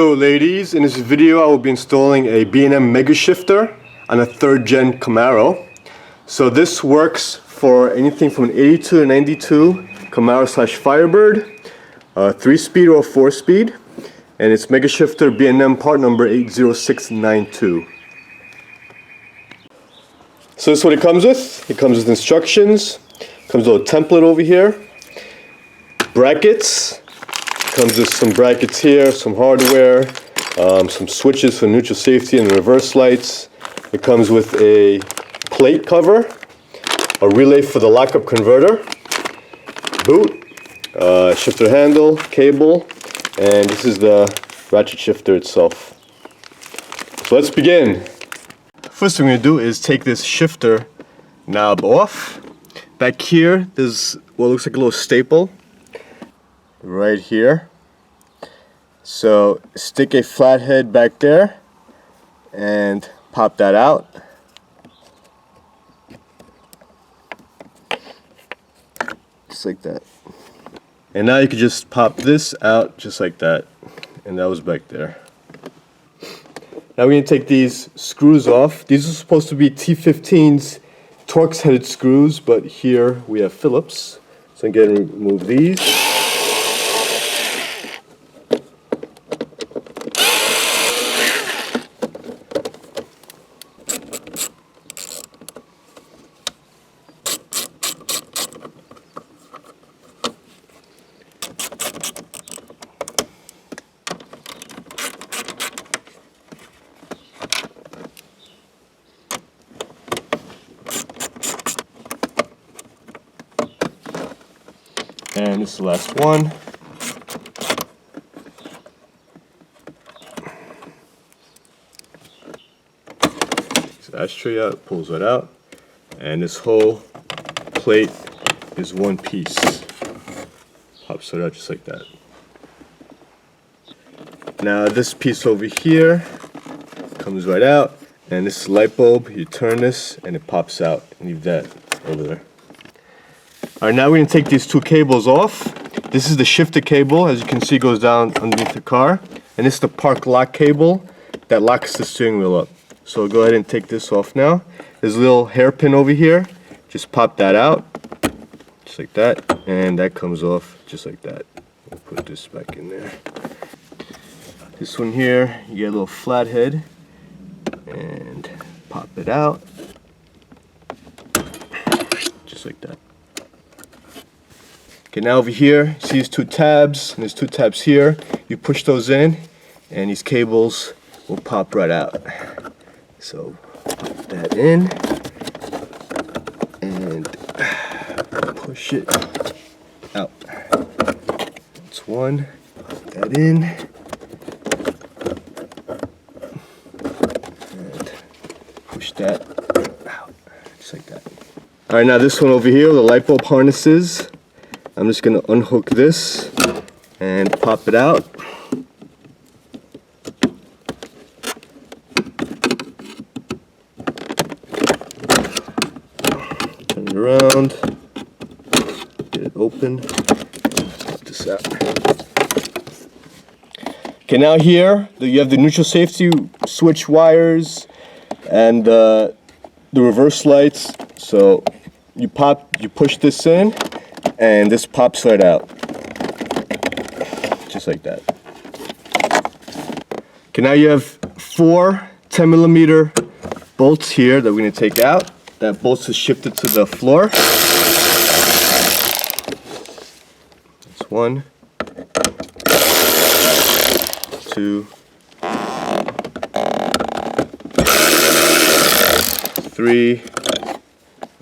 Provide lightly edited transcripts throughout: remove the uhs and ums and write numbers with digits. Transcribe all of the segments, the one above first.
Hello ladies, in this video I will be installing a B&M Megashifter on a 3rd gen Camaro. So this works for anything from an 82 to 92 Camaro slash Firebird, 3-speed or 4-speed, and it's Megashifter B&M part number 80692. So this is what it comes with. It comes with instructions, comes with a template over here, brackets. Comes with some brackets here, some hardware, some switches for neutral safety and reverse lights. It comes with a plate cover, a relay for the lockup converter, boot, shifter handle, cable, and this is the ratchet shifter itself. So let's begin. First thing we're going to do is take this shifter knob off. Back here there's what looks like a little staple right here. So stick a flathead back there and pop that out. Just like that. And now you can just pop this out just like that. And that was back there. Now we're going to take these screws off. These are supposed to be T15's Torx headed screws, but here we have Phillips. So I'm going to remove these. And this is the last one. Takes the ashtray out, pulls that out, and this whole plate is one piece. Pops it out just like that. Now this piece over here comes right out, and this light bulb, you turn this and it pops out. Leave that over there. Alright, now we're going to take these two cables off. This is the shifter cable, as you can see, goes down underneath the car. And this is the park lock cable that locks the steering wheel up. So go ahead and take this off now. There's a little hairpin over here. Just pop that out, just like that. And that comes off just like that. We'll put this back in there. This one here, you get a little flathead. And pop it out. Just like that. Okay, now over here, see these two tabs, and there's two tabs here. You push those in, and these cables will pop right out. So, put that in, and push it out. That's one. Put that in, and push that out, just like that. All right, now this one over here, the light bulb harnesses. I'm just going to unhook this and pop it out. Turn it around, get it open, pop this out. Okay, now here you have the neutral safety switch wires and the reverse lights. So you push this in, and this pops right out, just like that. Okay, now you have 4 10mm bolts here that we're going to take out. That bolts is shifted to the floor. That's 1, 2, 3,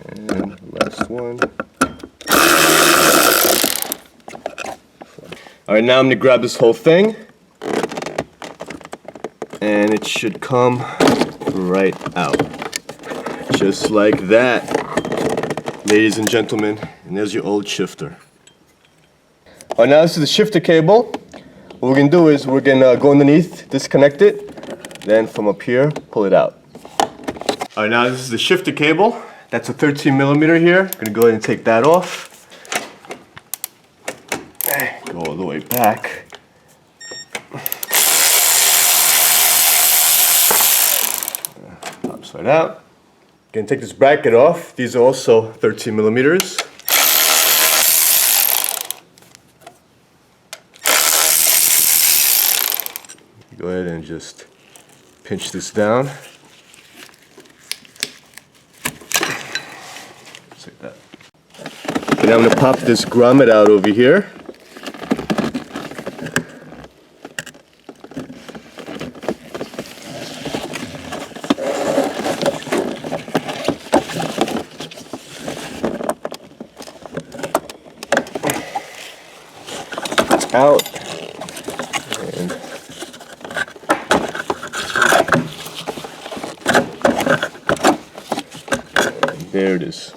and last one. Alright, now I'm going to grab this whole thing, and it should come right out. Just like that, ladies and gentlemen, and there's your old shifter. Alright, now this is the shifter cable. What we're going to do is we're going to go underneath, disconnect it, then from up here, pull it out. Alright, now this is the shifter cable. That's a 13mm here. I'm going to go ahead and take that off. Go all the way back. slide out. Gonna take this bracket off. These are also 13 millimeters. Go ahead and just pinch this down. Just like that. Okay, now I'm gonna pop this grommet out over here. Out, and there it is.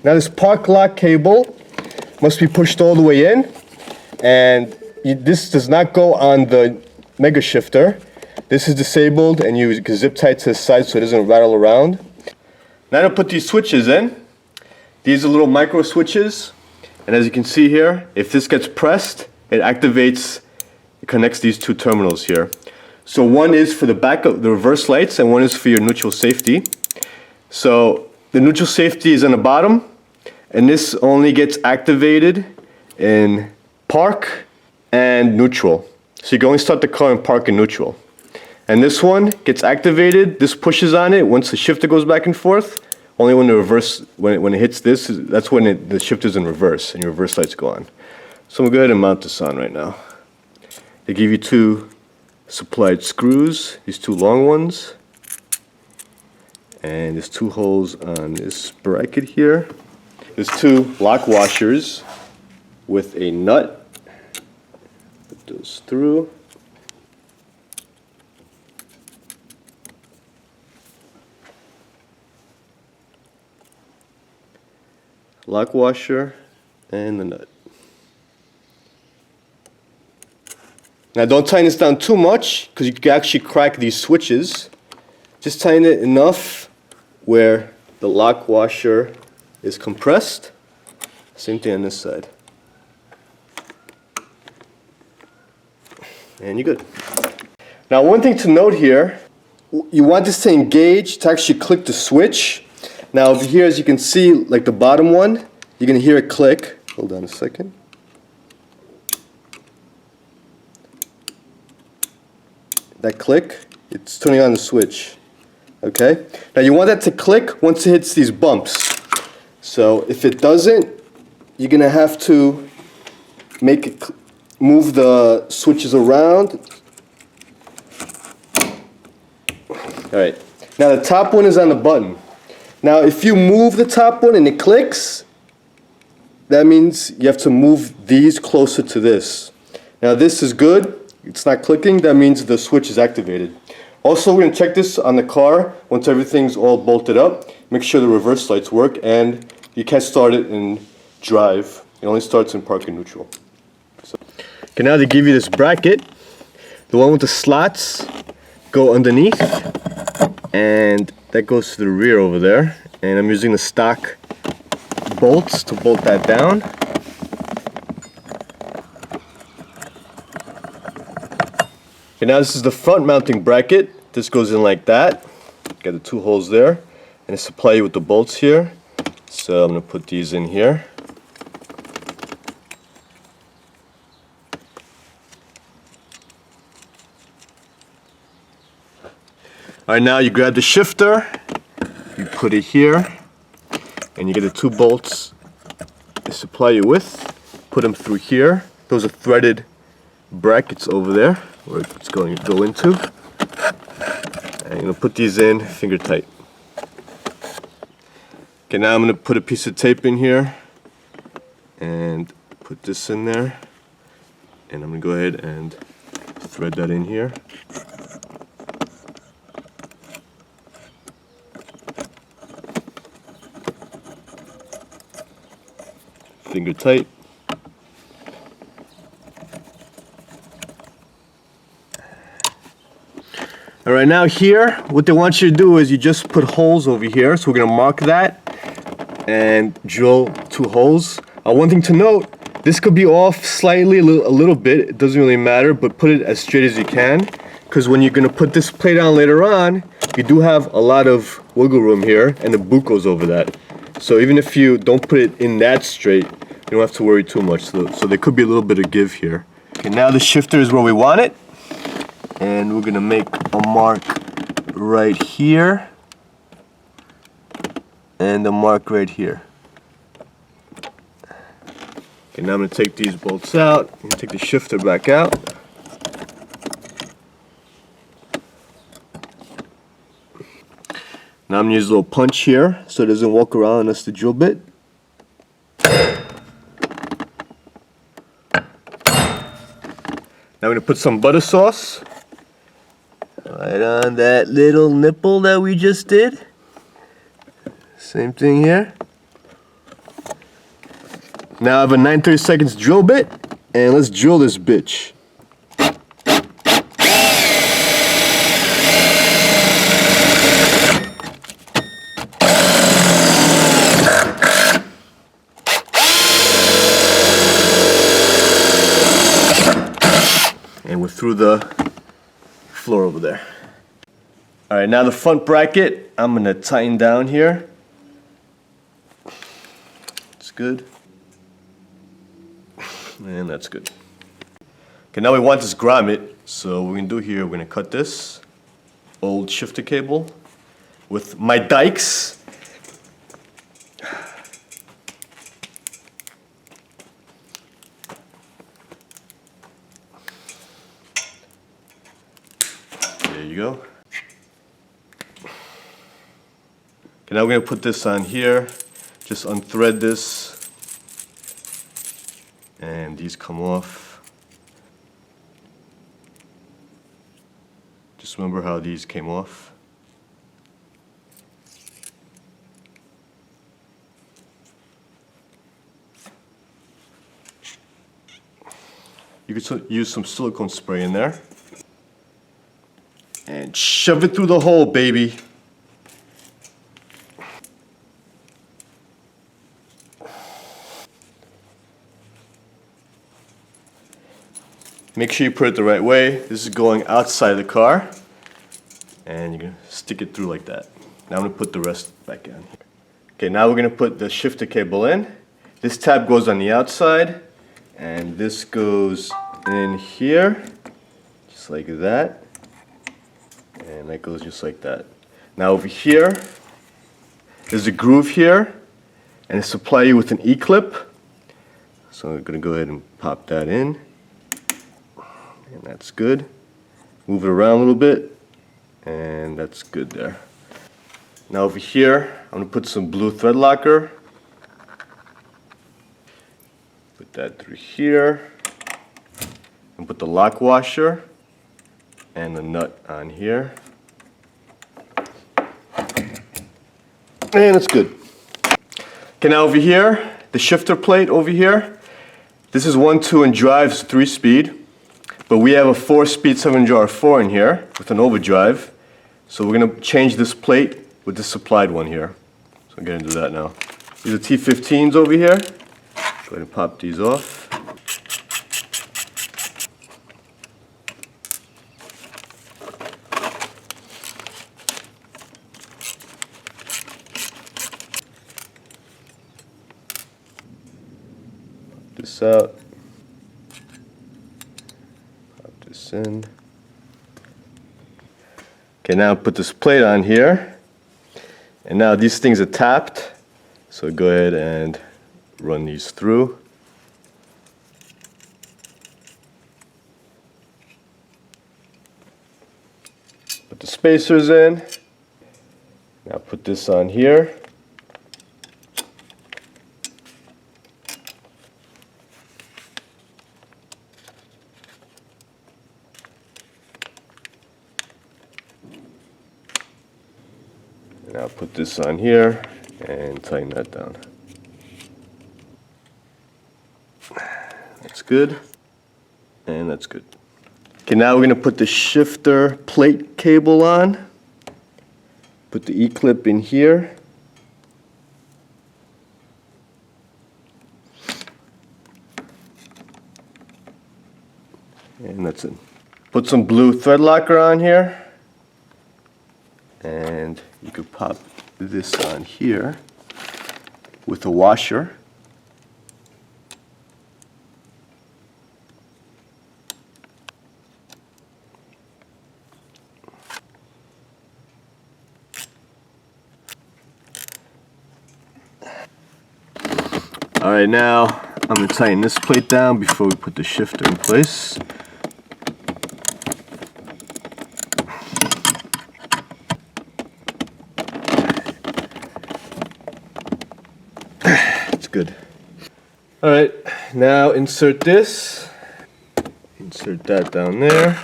Now this park lock cable must be pushed all the way in, and this does not go on the Megashifter. This is disabled, and you can zip tie to the side so it doesn't rattle around. Now to put these switches in. These are little micro switches, and as you can see here, if this gets pressed, it activates, it connects these two terminals here. So one is for the back of the reverse lights, and one is for your neutral safety. So the neutral safety is on the bottom, and this only gets activated in park and neutral. So you can only start the car in park and neutral. And this one gets activated, this pushes on it once the shifter goes back and forth. Only when the reverse, when it hits this, that's when the shifter's in reverse and your reverse lights go on. So I'm gonna go ahead and mount this on right now. They give you two supplied screws, these two long ones. And there's two holes on this bracket here. There's two lock washers with a nut. Put those through. Lock washer and the nut. Now don't tighten this down too much because you can actually crack these switches. Just tighten it enough where the lock washer is compressed. Same thing on this side. And you're good. Now one thing to note here, you want this to engage to actually click the switch. Now over here, as you can see, like the bottom one, you're going to hear it click. Hold on a second. That click, it's turning on the switch. Okay? Now you want that to click once it hits these bumps. So if it doesn't, you're going to have to make it move the switches around. Alright. Now the top one is on the button. Now if you move the top one and it clicks, that means you have to move these closer to this. Now this is good, it's not clicking, that means the switch is activated. Also we're going to check this on the car once everything's all bolted up. Make sure the reverse lights work, and you can't start it in drive. It only starts in park and neutral. So. Okay, now they give you this bracket. The one with the slots go underneath, and that goes to the rear over there, and I'm using the stock bolts to bolt that down. Okay, now this is the front mounting bracket. This goes in like that. Got the two holes there, and I supply you with the bolts here. So I'm going to put these in here. Alright, now you grab the shifter, you put it here, and you get the two bolts I supply you with. Put them through here. Those are threaded brackets over there where it's going to go into. And I'm going to put these in finger tight. Okay, now I'm going to put a piece of tape in here and put this in there. And I'm going to go ahead and thread that in here. Finger tight. Alright, now here, what they want you to do is you just put holes over here. So we're going to mark that and drill two holes. One thing to note, this could be off slightly, a little bit. It doesn't really matter, but put it as straight as you can, because when you're going to put this plate on later on, you do have a lot of wiggle room here, and the boot goes over that. So even if you don't put it in that straight, you don't have to worry too much. So there could be a little bit of give here. Okay, now the shifter is where we want it, and we're going to make a mark right here, and a mark right here. Okay, now I'm going to take these bolts out, and take the shifter back out. Now I'm going to use a little punch here so it doesn't walk around unless the drill bit. Now I'm going to put some butter sauce right on that little nipple that we just did. Same thing here. Now I have a 9/32 drill bit, and let's drill this bitch. And we're through the floor over there. Alright, now the front bracket, I'm going to tighten down here. It's good. And that's good. Okay, now we want this grommet. So what we're going to do here, we're going to cut this old shifter cable with my dikes. There you go. Okay, now we're going to put this on here. Just unthread this. And these come off. Just remember how these came off. You could use some silicone spray in there. And shove it through the hole, baby. Make sure you put it the right way. This is going outside the car. And you're going to stick it through like that. Now I'm going to put the rest back in. Okay, now we're going to put the shifter cable in. This tab goes on the outside. And this goes in here. Just like that. And that goes just like that. Now over here, there's a groove here. And it's supplied with an E-clip. So I'm going to go ahead and pop that in. And that's good. Move it around a little bit, and that's good there. Now over here, I'm going to put some blue thread locker. Put that through here. And put the lock washer and the nut on here. And it's good. Okay, now over here, the shifter plate over here. This is 1, 2, and drives 3-speed. But we have a 4-speed 7-jar 4 in here with an overdrive. So we're going to change this plate with the supplied one here. So I'm going to do that now. These are T15s over here. Go ahead and pop these off. Pop this out. In. Okay, now put this plate on here, and now these things are tapped, so go ahead and run these through. Put the spacers in. Now put this on here. Now put this on here and tighten that down. That's good, and that's good. Okay, now we're going to put the shifter plate cable on. Put the E-clip in here. And that's it. Put some blue thread locker on here, and you could pop this on here with a washer. Alright, now I'm going to tighten this plate down before we put the shifter in place. It's good. Alright, now insert this. Insert that down there.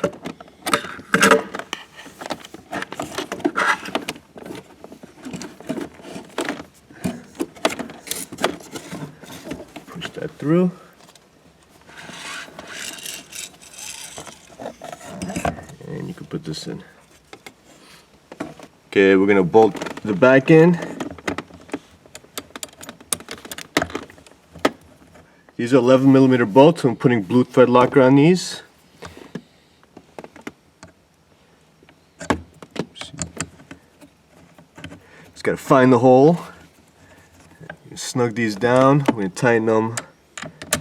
Push that through. And you can put this in. Okay, we're gonna bolt the back in. These are 11mm bolts. I'm putting blue thread locker on these. Just gotta find the hole. Snug these down. We're gonna tighten them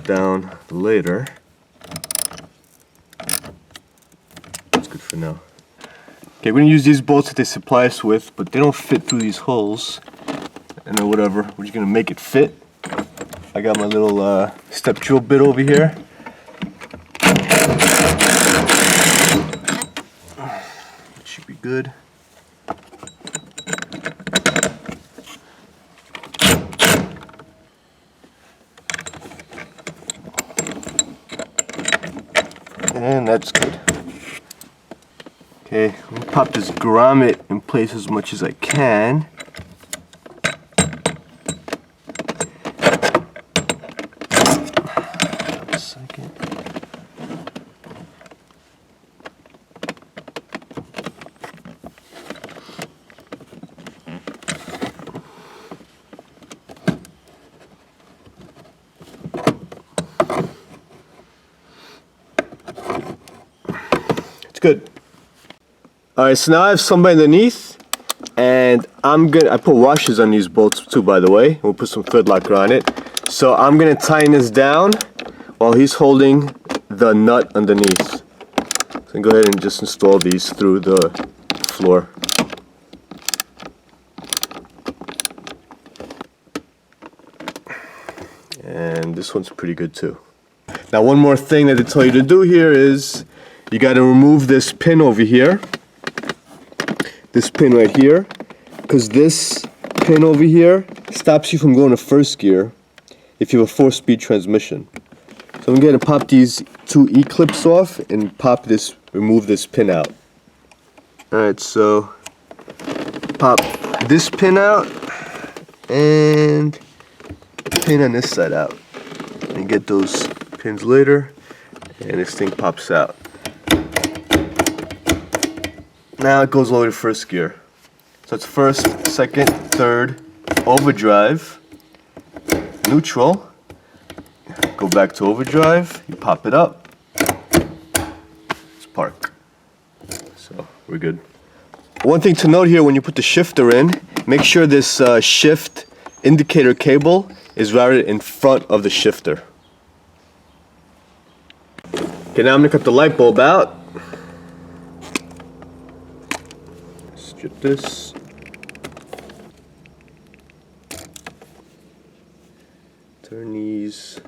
down later. That's good for now. Okay, we're gonna use these bolts that they supply us with, but they don't fit through these holes. And then whatever, we're just gonna make it fit. I got my little step drill bit over here. It should be good. And that's good. Okay, I'm gonna pop this grommet in place as much as I can. Good. Alright, so now I have somebody underneath, and I put washers on these bolts too, by the way. We'll put some thread locker on it. So I'm gonna tighten this down while he's holding the nut underneath. So go ahead and just install these through the floor. And this one's pretty good too. Now one more thing that they tell you to do here is you got to remove this pin over here, this pin right here, because this pin over here stops you from going to first gear if you have a 4-speed transmission. So I'm going to pop these 2 E-clips off and remove this pin out. Alright, so pop this pin out and the pin on this side out. And get those pins later, and this thing pops out. Now it goes all the way to first gear. So it's first, second, third, overdrive, neutral, go back to overdrive, you pop it up, it's park. So we're good. One thing to note here when you put the shifter in, make sure this shift indicator cable is routed in front of the shifter. Okay, now I'm going to cut the light bulb out. Strip this. Turn these.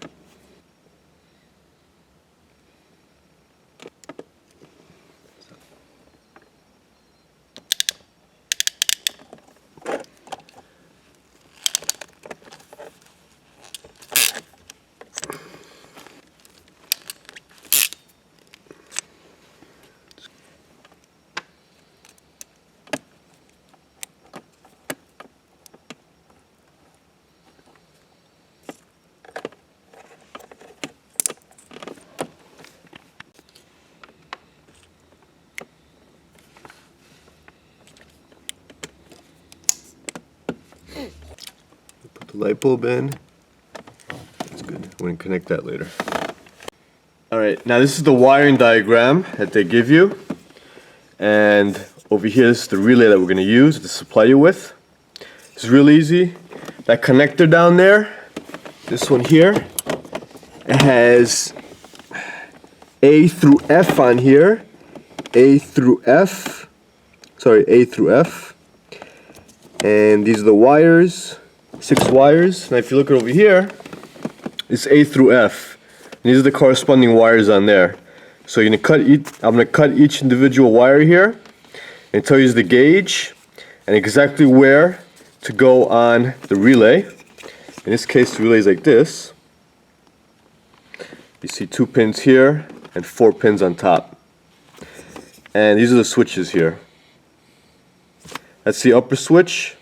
Put the light bulb in. That's good. We're going to connect that later. Alright, now this is the wiring diagram that they give you. And over here is the relay that we're going to use to supply you with. It's real easy. That connector down there, this one here, it has A through F on here. A through F. And these are the wires, 6 wires. Now if you look over here, it's A through F. These are the corresponding wires on there. So you're gonna I'm gonna cut each individual wire here and tell you the gauge and exactly where to go on the relay. In this case, the relay is like this. You see 2 pins here and 4 pins on top. And these are the switches here. That's the upper switch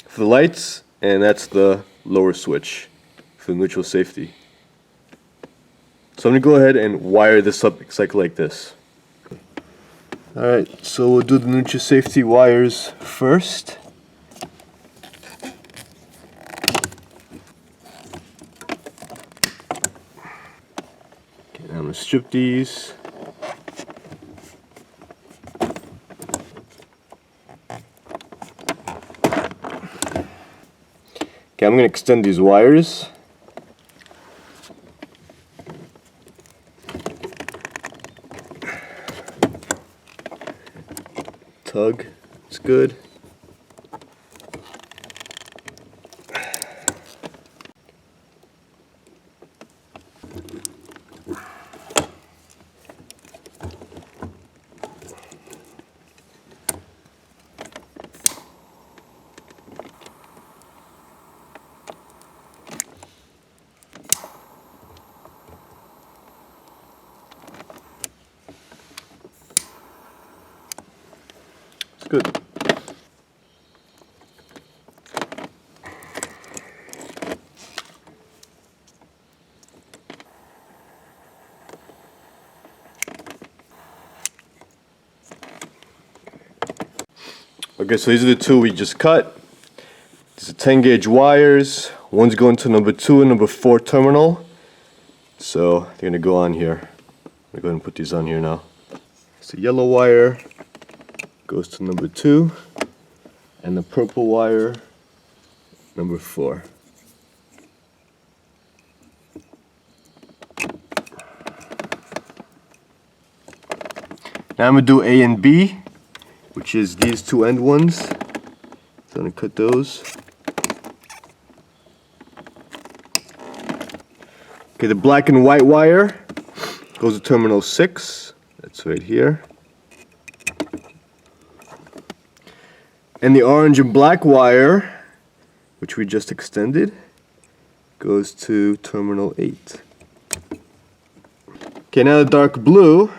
for the lights, and that's the lower switch for the neutral safety. So I'm going to go ahead and wire this up exactly like this. Alright, so we'll do the neutral safety wires first. Okay, now I'm going to strip these. Okay, I'm going to extend these wires. Tug, it's good. It's good. Okay, so these are the 2 we just cut. These are 10 gauge wires. One's going to number 2 and number 4 terminal. So they're gonna go on here. I'm gonna go ahead and put these on here now. It's a yellow wire. Goes to number 2, and the purple wire, number 4. Now I'm going to do A and B, which is these 2 end ones. So I'm going to cut those. Okay, the black and white wire goes to terminal 6. That's right here. And the orange and black wire, which we just extended, goes to terminal 8. Okay, now the dark blue,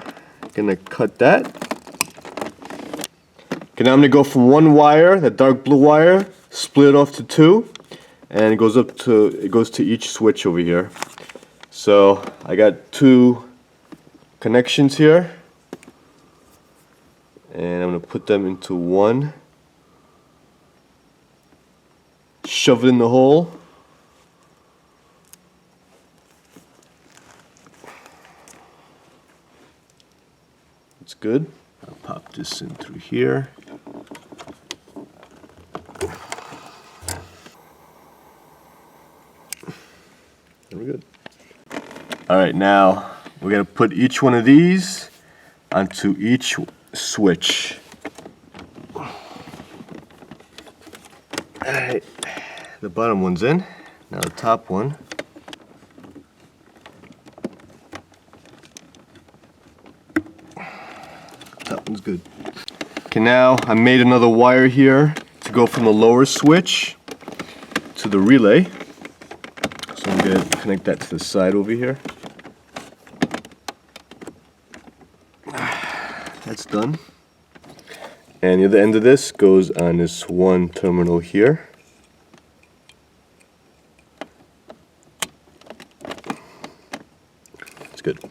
I'm gonna cut that. Okay, now I'm gonna go from 1 wire, that dark blue wire, split it off to 2, and it goes to each switch over here. So I got 2 connections here, and I'm gonna put them into 1. Shove it in the hole. It's good. I'll pop this in through here. And we're good. Alright, now we're going to put each one of these onto each switch. Alright. The bottom one's in. Now the top one. Top one's good. Okay, now I made another wire here to go from the lower switch to the relay. So I'm going to connect that to the side over here. That's done. And the other end of this goes on this 1 terminal here. Good.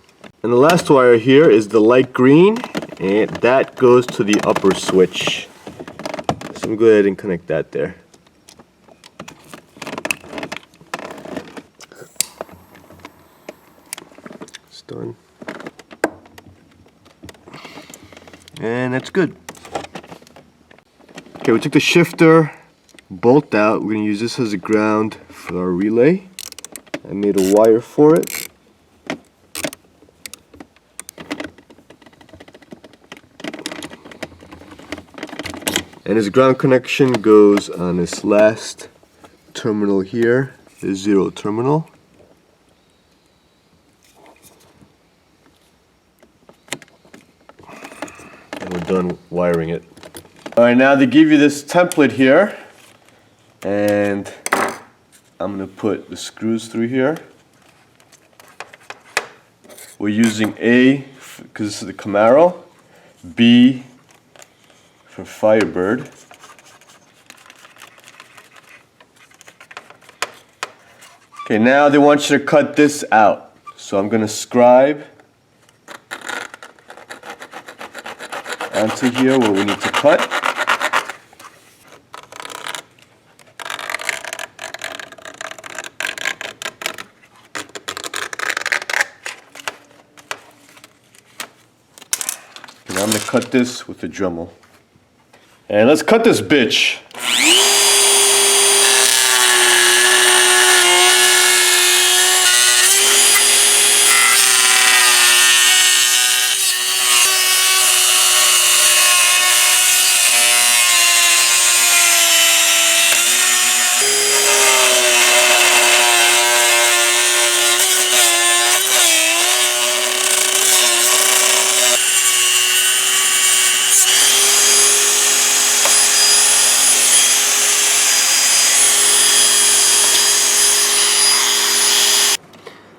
And the last wire here is the light green, and that goes to the upper switch. So I'm going to go ahead and connect that there. done. And that's good. Okay, we took the shifter bolt out. We're going to use this as a ground for our relay. I made a wire for it. And his ground connection goes on this last terminal here, the 0 terminal. And we're done wiring it. Alright, now they give you this template here, and I'm going to put the screws through here. We're using A because this is the Camaro, B for Firebird. Okay, now they want you to cut this out. So I'm going to scribe onto here where we need to cut. And I'm going to cut this with a Dremel. And let's cut this bitch.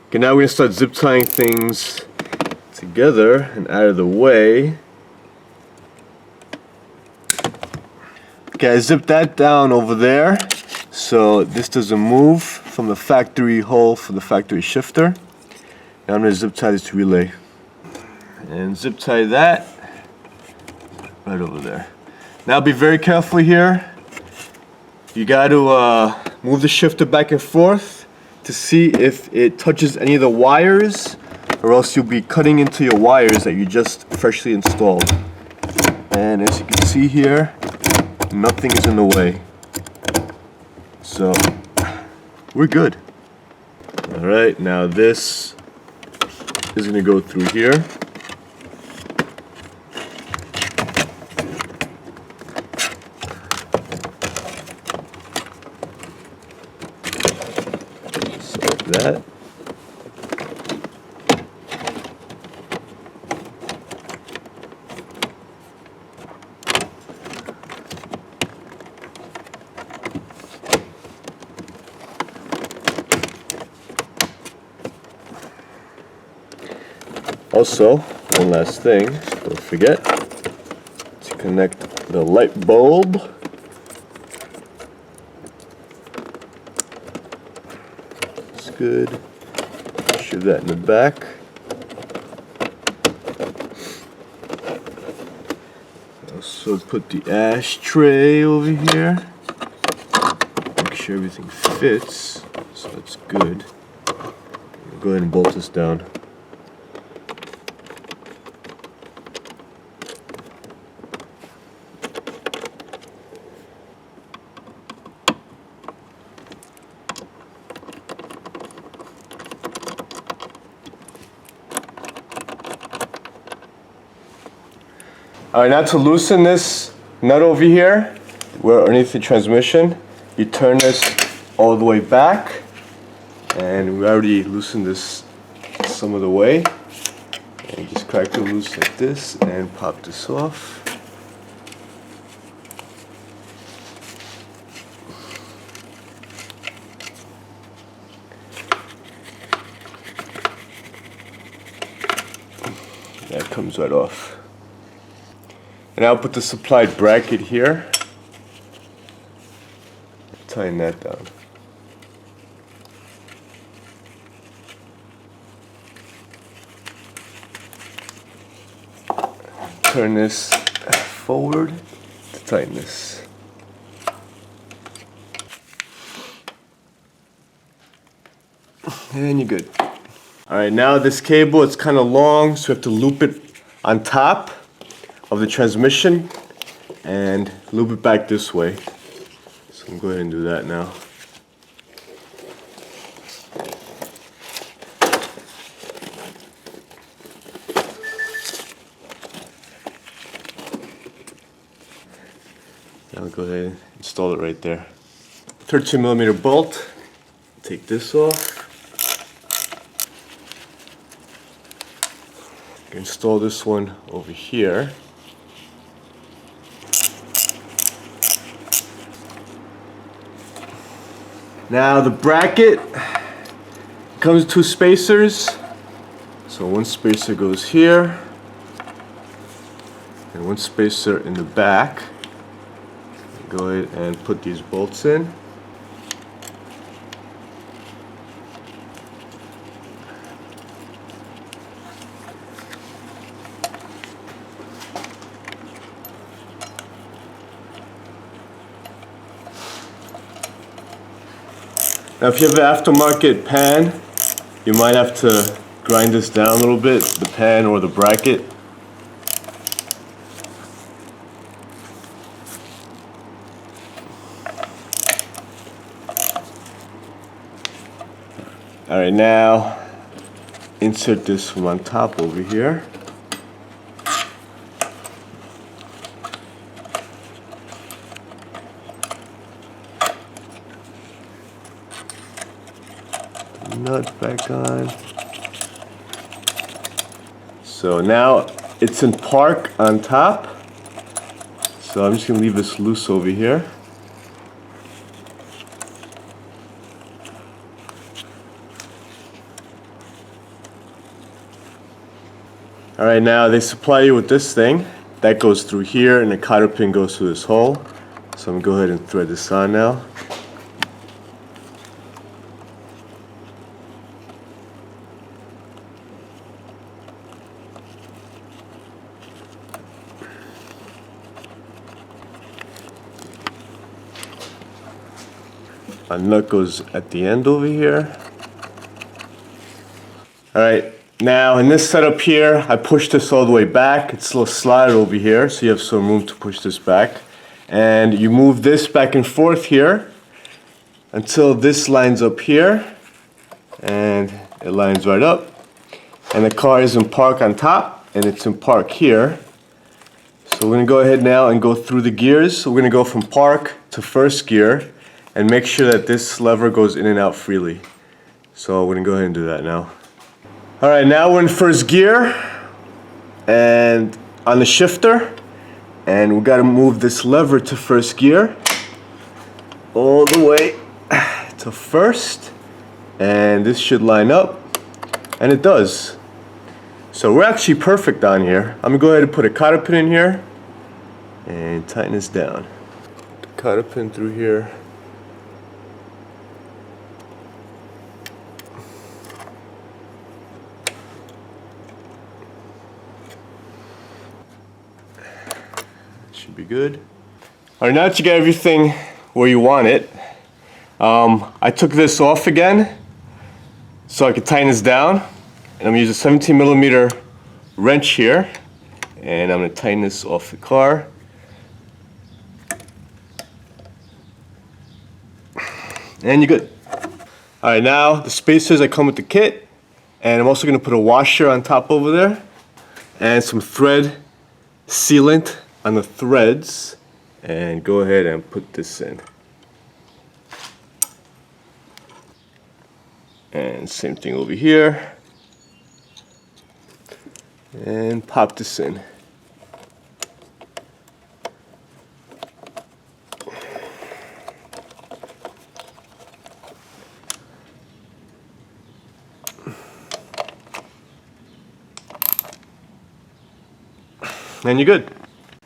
Okay, now we're going to start zip tying things together and out of the way. Okay, I zipped that down over there so this doesn't move from the factory hole for the factory shifter. Now I'm going to zip tie this relay. And zip tie that right over there. Now be very careful here. You got to move the shifter back and forth to see if it touches any of the wires, or else you'll be cutting into your wires that you just freshly installed. And as you can see here, nothing is in the way. So we're good. Alright, now this is going to go through here. That. Also, one last thing, don't forget to connect the light bulb. Good. Shove that in the back. Also put the ashtray over here. Make sure everything fits, so that's good. Go ahead and bolt this down. Alright, now to loosen this nut over here, where underneath the transmission, you turn this all the way back, and we already loosened this some of the way. And you just crack it loose like this and pop this off. That comes right off. And I'll put the supplied bracket here. Tighten that down. Turn this forward to tighten this. And you're good. Alright, now this cable, it's kind of long, so we have to loop it on top of the transmission and loop it back this way. So I'm going to go ahead and do that now. I'll go ahead and install it right there. 13mm bolt. Take this off. Install this one over here. Now the bracket comes with 2 spacers. So one spacer goes here and one spacer in the back. Go ahead and put these bolts in. Now if you have an aftermarket pan, you might have to grind this down a little bit, the pan or the bracket. Alright, now insert this from on top over here. Nut back on. So now it's in park on top. So I'm just going to leave this loose over here. Alright, now they supply you with this thing. That goes through here and the cotter pin goes through this hole. So I'm going to go ahead and thread this on now. A nut goes at the end over here. Alright, now in this setup here, I push this all the way back. It's a little slide over here, so you have some room to push this back. And you move this back and forth here until this lines up here. And it lines right up. And the car is in park on top, and it's in park here. So we're going to go ahead now and go through the gears. So we're going to go from park to first gear. And make sure that this lever goes in and out freely. So we're going to go ahead and do that now. Alright, now we're in first gear and on the shifter, and we got to move this lever to first gear all the way to first, and this should line up, and it does. So we're actually perfect on here. I'm going to go ahead and put a cotter pin in here and tighten this down. Put the cotter pin through here. Be good. Alright, now that you got everything where you want it, I took this off again so I could tighten this down, and I'm going to use a 17mm wrench here, and I'm going to tighten this off the car. And you're good. Alright, now the spacers that come with the kit, and I'm also going to put a washer on top over there and some thread sealant on the threads, and go ahead and put this in. And same thing over here. And pop this in. And you're good.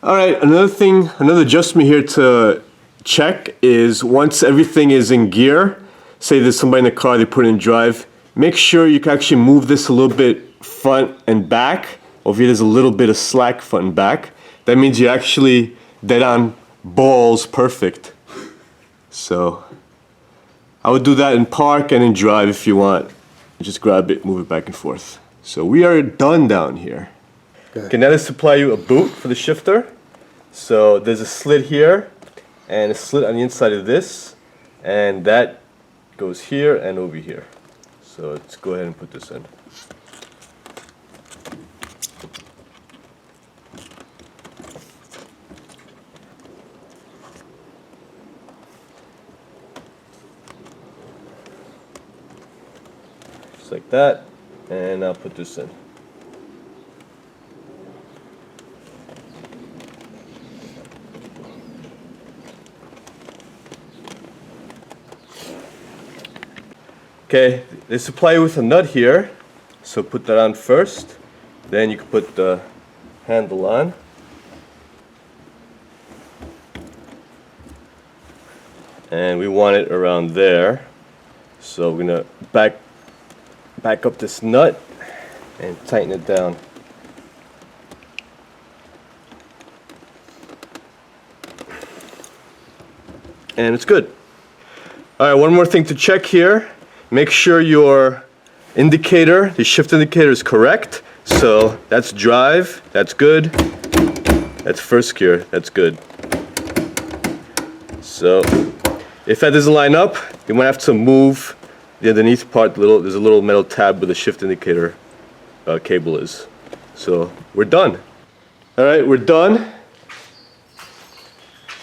Alright, another adjustment here to check is once everything is in gear, say there's somebody in the car, they put it in drive, make sure you can actually move this a little bit front and back. Over here there's a little bit of slack front and back. That means you actually dead on balls perfect. So I would do that in park and in drive if you want. just grab it, move it back and forth. So we are done down here. Okay, now let's supply you a boot for the shifter. So there's a slit here and a slit on the inside of this, and that goes here and over here. So let's go ahead and put this in. Just like that, and I'll put this in. Okay, they supply you with a nut here, so put that on first, then you can put the handle on. And we want it around there, so we're gonna back up this nut and tighten it down. And it's good. Alright, one more thing to check here. Make sure your indicator, the shift indicator, is correct. So that's drive, that's good. That's first gear, that's good. So if that doesn't line up, you might have to move the underneath part. There's a little metal tab where the shift indicator cable is. So we're done. Alright, we're done.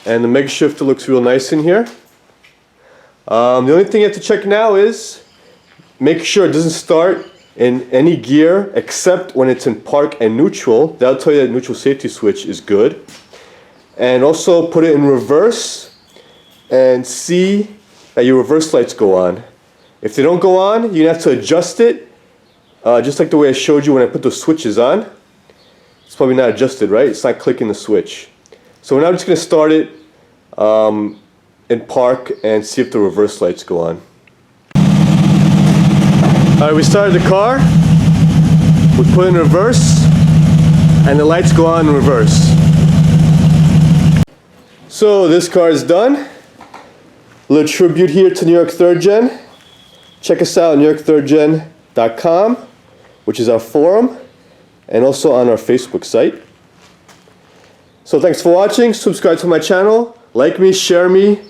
And the Megashifter looks real nice in here. The only thing you have to check now is make sure it doesn't start in any gear except when it's in park and neutral. That'll tell you that neutral safety switch is good. And also put it in reverse and see that your reverse lights go on. If they don't go on, you have to adjust it just like the way I showed you when I put those switches on. It's probably not adjusted, right? It's not clicking the switch. So now I'm just going to start it in park and see if the reverse lights go on. Alright, we started the car, we put in reverse, and the lights go on in reverse. So this car is done. A little tribute here to New York Thirdgen. Check us out at NewYorkThirdgen.com, which is our forum, and also on our Facebook site. So thanks for watching, subscribe to my channel, like me, share me,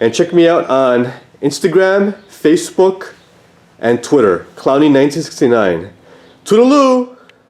and check me out on Instagram, Facebook, and Twitter, Clowny1969. Toodaloo!